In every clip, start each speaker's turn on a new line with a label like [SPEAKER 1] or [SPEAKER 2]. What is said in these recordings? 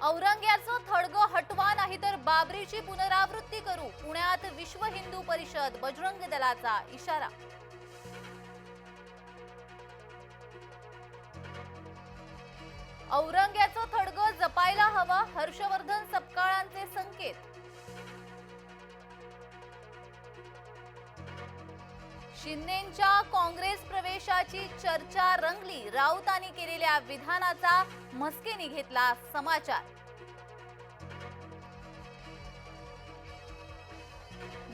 [SPEAKER 1] औरंग्याचं थडगं हटवा नाही तर बाबरीची पुनरावृत्ती करू, पुण्यात विश्व हिंदू परिषद बजरंग दलाचा इशारा. औरंग्याचं थडगं जपायला हवं, हर्षवर्धन सपकाळांचे संकेत. शिंदेंच्या काँग्रेस प्रवेशाची चर्चा रंगली, राऊतांनी केलेल्या विधानाचा मस्केनी घेतला समाचार.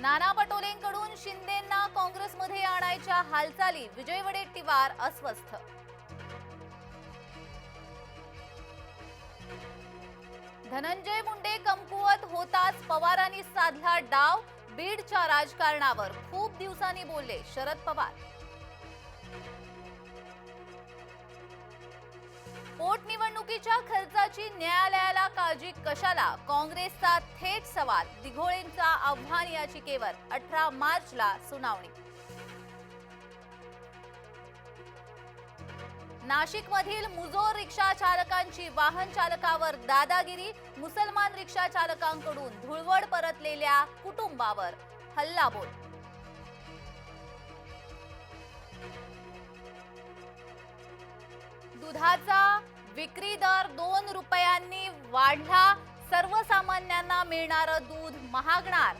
[SPEAKER 1] नाना पटोलेंकडून शिंदेंना काँग्रेसमध्ये आणायच्या हालचाली, विजय वडेट्टीवार अस्वस्थ. धनंजय मुंडे कमकुवत होताच पवारांनी साधला डाव, बीडच्या राजकारणावर खूप दिवसांनी बोलले शरद पवार. पोटनिवडणुकीच्या खर्चाची न्यायालयाला काळजी कशाला, काँग्रेसचा थेट सवाल. दिघोळेंच्या आव्हान याचिकेवर 18 मार्चला सुनावणी. नाशिकमधील मुजोर रिक्षा चालकांची वाहन चालकावर दादागिरी, मुसलमान रिक्षा चालकांकडून धुळवड परतलेल्या कुटुंबावर हल्लाबोल. दुधाचा विक्री दर 2 रुपयांनी वाढला, सर्वसामान्यांना मिळणारं दूध महागणार.